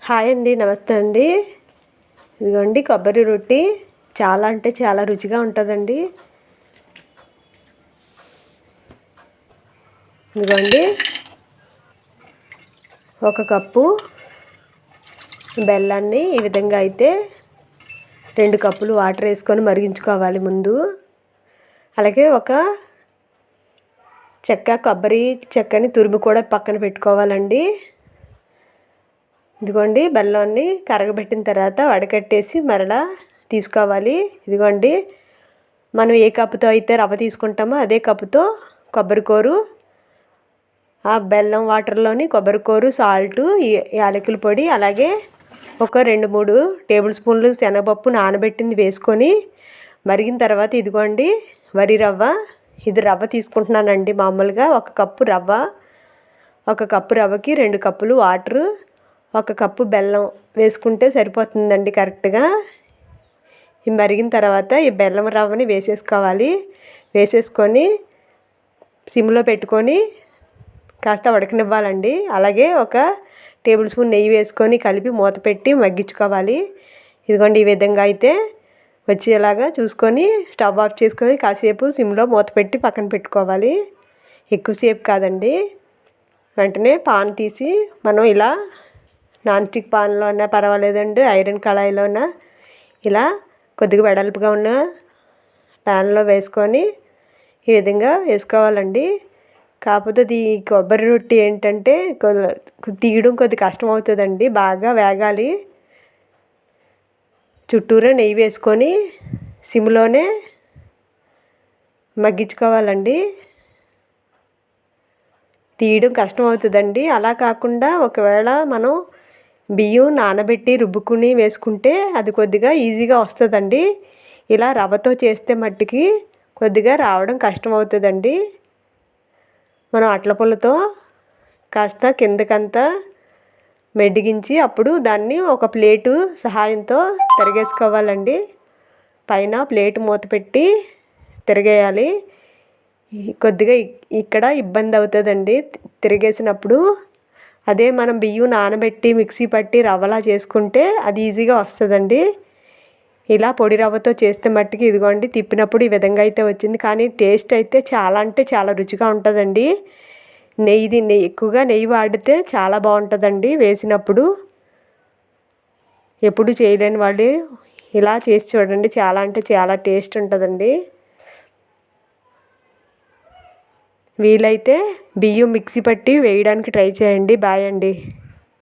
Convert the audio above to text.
Hi అండి, నమస్తే అండి. ఇదిగోండి కొబ్బరి రొట్టి చాలా అంటే చాలా రుచిగా ఉంటుందండి. ఇదిగోండి ఒక కప్పు బెల్లాన్ని ఈ విధంగా అయితే 2 కప్పులు వాటర్ వేసుకొని మరిగించుకోవాలి ముందు. అలాగే ఒక కొబ్బరి చెక్కని తురుము కూడా పక్కన పెట్టుకోవాలండి. ఇదిగోండి బెల్లాన్ని కరగబెట్టిన తర్వాత వడకట్టేసి మరలా తీసుకోవాలి. ఇదిగోండి మనం ఏ కప్పుతో అయితే రవ్వ తీసుకుంటామో అదే కప్పుతో కొబ్బరికూరు, ఆ బెల్లం వాటర్లోని కొబ్బరికూరు, సాల్టు, యాలకుల పొడి, అలాగే ఒక 2-3 టేబుల్ స్పూన్లు శనగపప్పు నానబెట్టింది వేసుకొని మరిగిన తర్వాత ఇదిగోండి వరి రవ్వ. ఇది రవ్వ తీసుకుంటున్నానండి. మామూలుగా 1 కప్పు రవ్వ, 1 కప్పు రవ్వకి 2 కప్పులు వాటరు, 1 కప్పు బెల్లం వేసుకుంటే సరిపోతుందండి కరెక్ట్గా. ఈ మరిగిన తర్వాత ఈ బెల్లం రవ్వని వేసేసుకోవాలి. వేసేసుకొని సిమ్లో పెట్టుకొని కాస్త ఉడకనివ్వాలండి. అలాగే 1 టేబుల్ స్పూన్ నెయ్యి వేసుకొని కలిపి మూత పెట్టి మగ్గించుకోవాలి. ఇదిగోండి ఈ విధంగా అయితే వచ్చేలాగా చూసుకొని స్టవ్ ఆఫ్ చేసుకొని కాసేపు సిమ్లో మూత పెట్టి పక్కన పెట్టుకోవాలి. ఎక్కువసేపు కాదండి. వెంటనే పాన్ తీసి మనం ఇలా నాన్ స్టిక్ పాన్లో అయినా పర్వాలేదండి, ఐరన్ కళాయిలోన ఇలా కొద్దిగా వెడల్పుగా ఉన్న ప్యాన్లో వేసుకొని ఈ విధంగా వేసుకోవాలండి. కాకపోతే ఈ కొబ్బరి రొట్టి ఏంటంటే తీయడం కొద్ది కష్టం అవుతుందండి. బాగా వేగాలి. చుట్టూరా నెయ్యి వేసుకొని సిమ్లోనే మగ్గించుకోవాలండి. తీయడం కష్టం అవుతుందండి. అలా కాకుండా ఒకవేళ మనం బియ్యం నానబెట్టి రుబ్బుకుని వేసుకుంటే అది కొద్దిగా ఈజీగా వస్తుందండి. ఇలా రవ్వతో చేస్తే మట్టికి కొద్దిగా రావడం కష్టం అవుతుందండి. మనం అట్ల పుల్లతో కాస్త కిందకంతా మెడిగించి అప్పుడు దాన్ని ఒక ప్లేటు సహాయంతో తిరగేసుకోవాలండి. పైన ప్లేటు మూత పెట్టి తిరగేయాలి. కొద్దిగా ఇక్కడ ఇబ్బంది అవుతుందండి తిరిగేసినప్పుడు. అదే మనం బియ్యం నానబెట్టి మిక్సీ పట్టి రవ్వలా చేసుకుంటే అది ఈజీగా వస్తుందండి. ఇలా పొడి రవ్వతో చేస్తే మట్టికి ఇదిగోండి తిప్పినప్పుడు ఈ విధంగా అయితే వచ్చింది. కానీ టేస్ట్ అయితే చాలా అంటే చాలా రుచిగా ఉంటుందండి. ఎక్కువగా నెయ్యి వాడితే చాలా బాగుంటుందండి వేసినప్పుడు. ఎప్పుడు చేయలేని వాళ్ళు ఇలా చేసి చూడండి. చాలా అంటే చాలా టేస్ట్ ఉంటుందండి. వీలైతే బియ్యం మిక్సీ పట్టి వేయడానికి ట్రై చేయండి. బాయ్ అండి.